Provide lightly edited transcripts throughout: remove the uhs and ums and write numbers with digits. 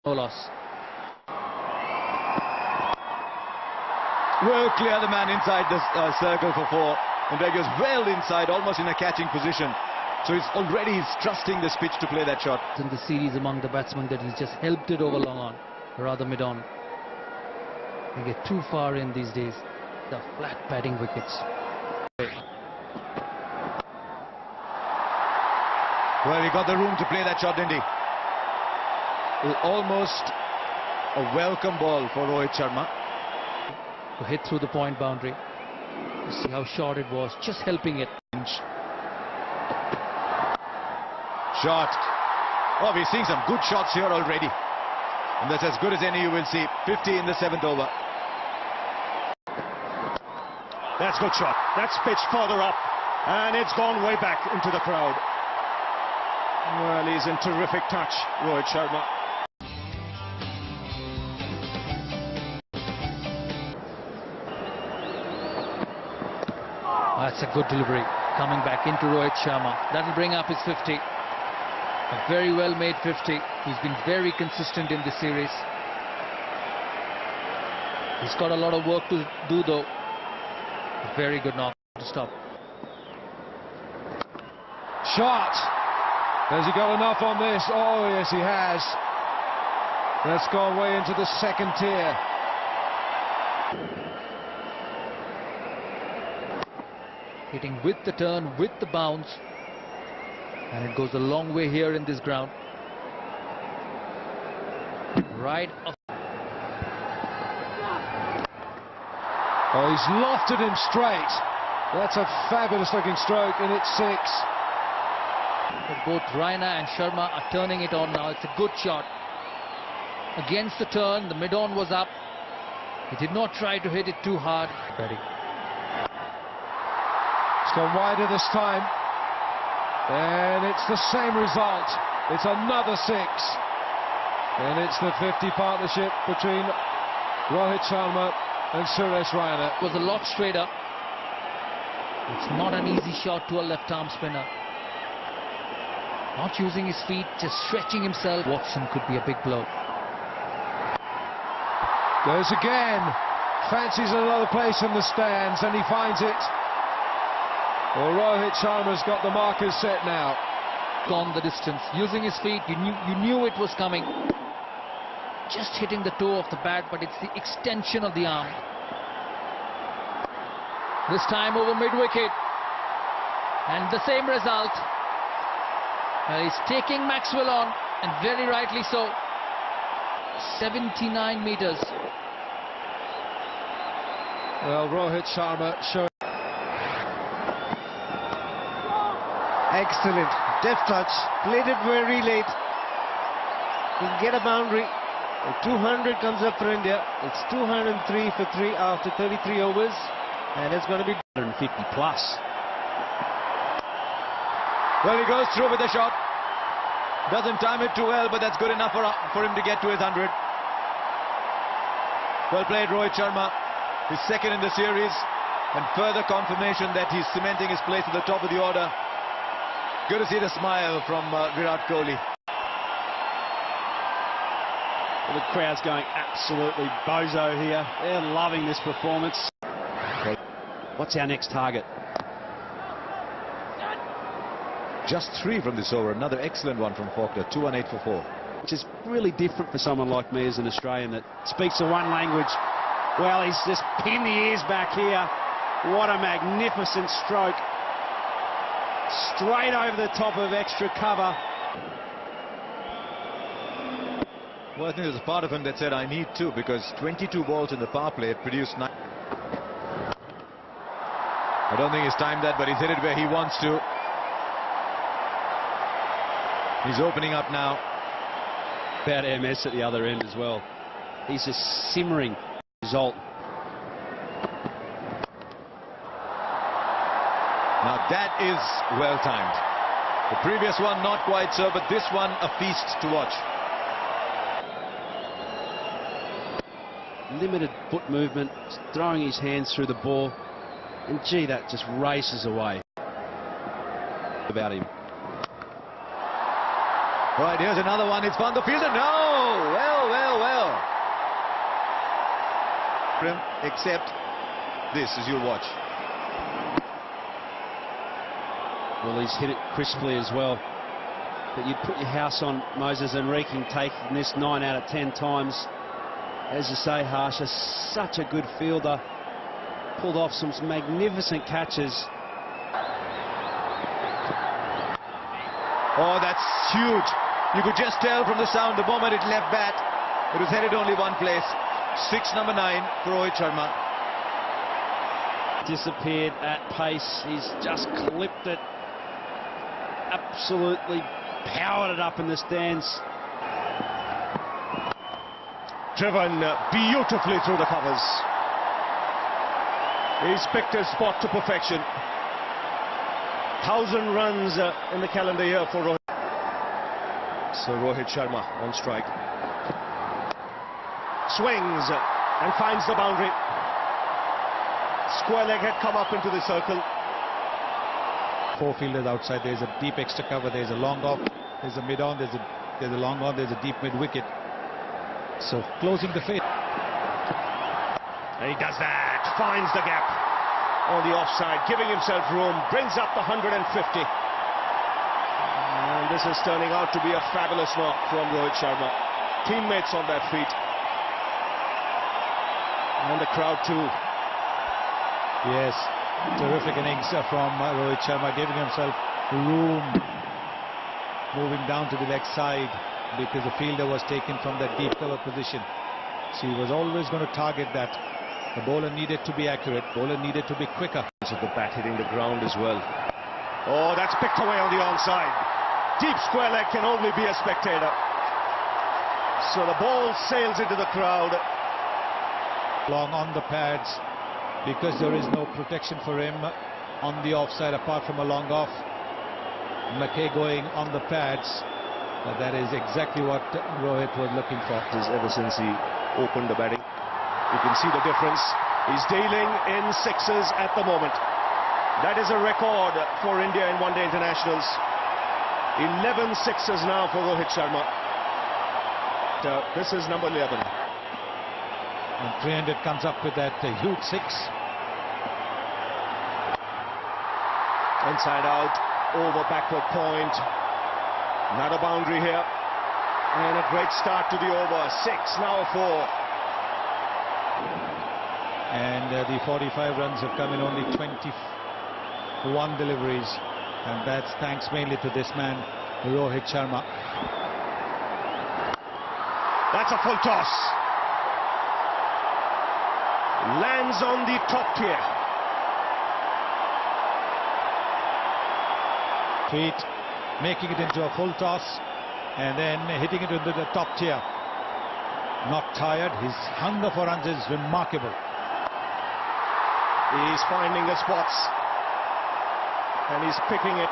No loss. Will clear the man inside the circle for 4. And Vegas well inside, almost in a catching position. So he's trusting this pitch to play that shot. In the series among the batsmen that he's just helped it over long on, rather mid-on. They get too far in these days. The flat batting wickets. Well, he got the room to play that shot, didn't he? Almost a welcome ball for Rohit Sharma. To hit through the point boundary. You see how short it was, just helping it. Shot. Oh, we're seeing some good shots here already. And that's as good as any you will see. 50 in the 7th over. That's a good shot. That's pitched further up. And it's gone way back into the crowd. Well, he's in terrific touch, Rohit Sharma. That's a good delivery. Coming back into Rohit Sharma. That'll bring up his 50. A very well made 50. He's been very consistent in this series. He's got a lot of work to do though. Very good knock to stop. Shot. Has he got enough on this? Oh yes, he has. That's gone way into the 2nd tier. Hitting with the turn, with the bounce. And it goes a long way here in this ground. Right off. Oh, he's lofted him straight. That's a fabulous looking stroke, and it's 6. But both Raina and Sharma are turning it on now. It's a good shot. Against the turn, the mid-on was up. He did not try to hit it too hard. Ready. It's gone wider this time. And it's the same result. It's another 6. And it's the 50 partnership between Rohit Sharma and Suresh Raina. It was a lot straighter. It's not an easy shot to a left-arm spinner. Not using his feet, just stretching himself. Watson could be a big blow. Goes again. Fancies another place in the stands, and he finds it. Well, Rohit Sharma's got the markers set now. Gone the distance, using his feet. You knew it was coming. Just hitting the toe of the bat, but it's the extension of the arm. This time over mid-wicket. And the same result. He's taking Maxwell on, and very rightly so. 79 metres. Well, Rohit Sharma showing. Excellent, deft touch, played it very late. He'll get a boundary. 200 comes up for India. It's 203 for 3 after 33 overs, and it's going to be 150 plus. Well, he goes through with the shot. Doesn't time it too well, but that's good enough for him to get to his 100. Well played, Rohit Sharma. His 2nd in the series, and further confirmation that he's cementing his place at the top of the order. Good to see the smile from Virat Kohli. Well, the crowd's going absolutely bozo here. They're loving this performance. What's our next target? Just 3 from this over. Another excellent one from Faulkner. 2-1-8 for 4. Which is really different for someone like me as an Australian that speaks the one language. Well, he's just pinned the ears back here. What a magnificent stroke. Straight over the top of extra cover. Well, I think there's a part of him that said, I need 2, because 22 balls in the power play produced 9. I don't think he's timed that, but he's hit it where he wants to. He's opening up now. About MS at the other end as well. He's a simmering result. Now that is well timed. The previous one not quite so, but this one a feast to watch. Limited foot movement, throwing his hands through the ball, and gee, that just races away. About him. Right, here's another one. It's Van der Fielder. No! Well for him, except this, as you'll watch. Well, he's hit it crisply as well. But you'd put your house on Moses Enrique taking this 9 out of 10 times. As you say, Harsha, such a good fielder. Pulled off some magnificent catches. Oh, that's huge. You could just tell from the sound the moment it left bat, it was headed only one place. 6, number 9 for Rohit Sharma. Disappeared at pace. He's just clipped it. Absolutely powered it up in the stands. Driven beautifully through the covers. He's picked his spot to perfection. 1,000 runs in the calendar year for Rohit. So Rohit Sharma on strike. Swings and finds the boundary. Square leg had come up into the circle. 4 fielders outside. There's a deep extra cover. There's a long off. There's a mid on. There's a long on. There's a deep mid wicket. So closing the field. And he does that. Finds the gap on the offside, giving himself room. Brings up the 150. And this is turning out to be a fabulous knock from Rohit Sharma. Teammates on their feet. And the crowd too. Yes, terrific innings from Rohit Sharma, giving himself room, moving down to the leg side because the fielder was taken from that deep cover position. So he was always going to target that. The bowler needed to be accurate, bowler needed to be quicker. So the bat hitting the ground as well. Oh, that's picked away on the onside. Deep square leg can only be a spectator. So the ball sails into the crowd. Long on the pads, because there is no protection for him on the offside apart from a long off. McKay going on the pads. That is exactly what Rohit was looking for. Ever since he opened the batting, you can see the difference. He's dealing in sixes at the moment. That is a record for India in one-day internationals. 11 sixes now for Rohit Sharma. This is number 11. And 300 comes up with that huge 6. Inside out, over backward point. Another boundary here. And a great start to the over. 6, now 4. And the 45 runs have come in only 21 deliveries. And that's thanks mainly to this man, Rohit Sharma. That's a full toss. Lands on the top tier. Feet, making it into a full toss and then hitting it into the top tier. Not tired. His hunger for runs is remarkable. He's finding the spots and he's picking it.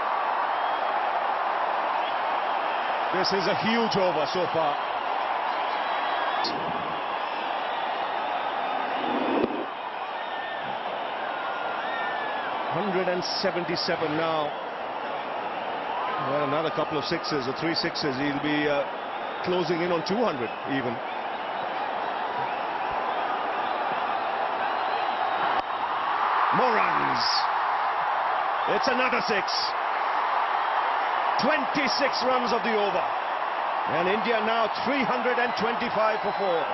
This is a huge over so far. .177 now. Well, another couple of sixes or 3 sixes. He'll be closing in on 200 even. More runs. It's another 6. 26 runs of the over. And India now 325 for 4.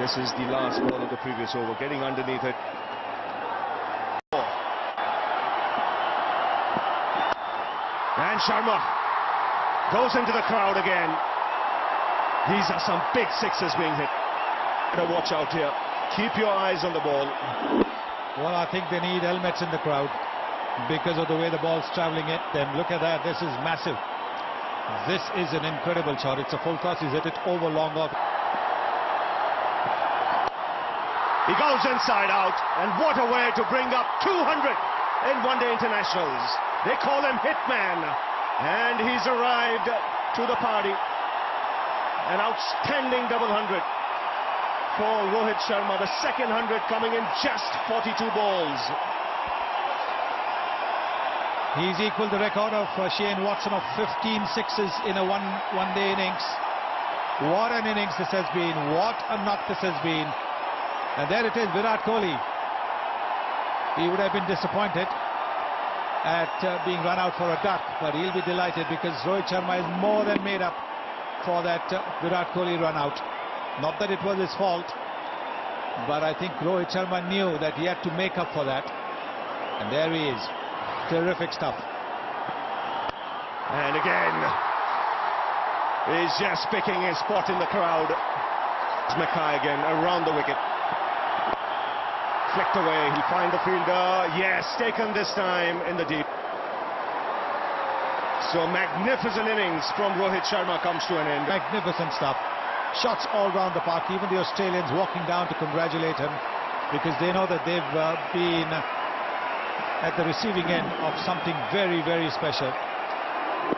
This is the last ball of the previous over, getting underneath it. And Sharma goes into the crowd again. These are some big sixes being hit. Better watch out here. Keep your eyes on the ball. Well, I think they need helmets in the crowd because of the way the ball's traveling it. Then look at that. This is massive. This is an incredible shot. It's a full toss. He's hit it over long off. He goes inside out, and what a way to bring up 200 in one-day internationals. They call him Hitman, and he's arrived to the party. An outstanding double 100 for Rohit Sharma, the second 100 coming in just 42 balls. He's equaled the record of Shane Watson of 15 sixes in a one-day innings. What an innings this has been. What a knock this has been. And there it is, Virat Kohli. He would have been disappointed at being run out for a duck, but he'll be delighted because Rohit Sharma is more than made up for that Virat Kohli run out. Not that it was his fault, but I think Rohit Sharma knew that he had to make up for that. And there he is. Terrific stuff. And again, he's just picking his spot in the crowd. It's Mackay again, around the wicket. Flicked away, he'll find the fielder. Yes, taken this time in the deep. So magnificent innings from Rohit Sharma comes to an end. Magnificent stuff. Shots all round the park. Even the Australians walking down to congratulate him because they know that they've been at the receiving end of something very, very special.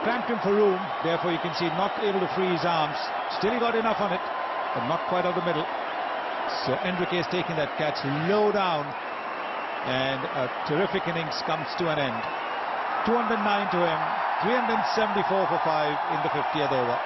Cramped him for room, therefore you can see not able to free his arms. Still he got enough on it, but not quite out the middle. So Enrique is taking that catch low down, and a terrific innings comes to an end. 209 to him, 374 for 5 in the 50th over.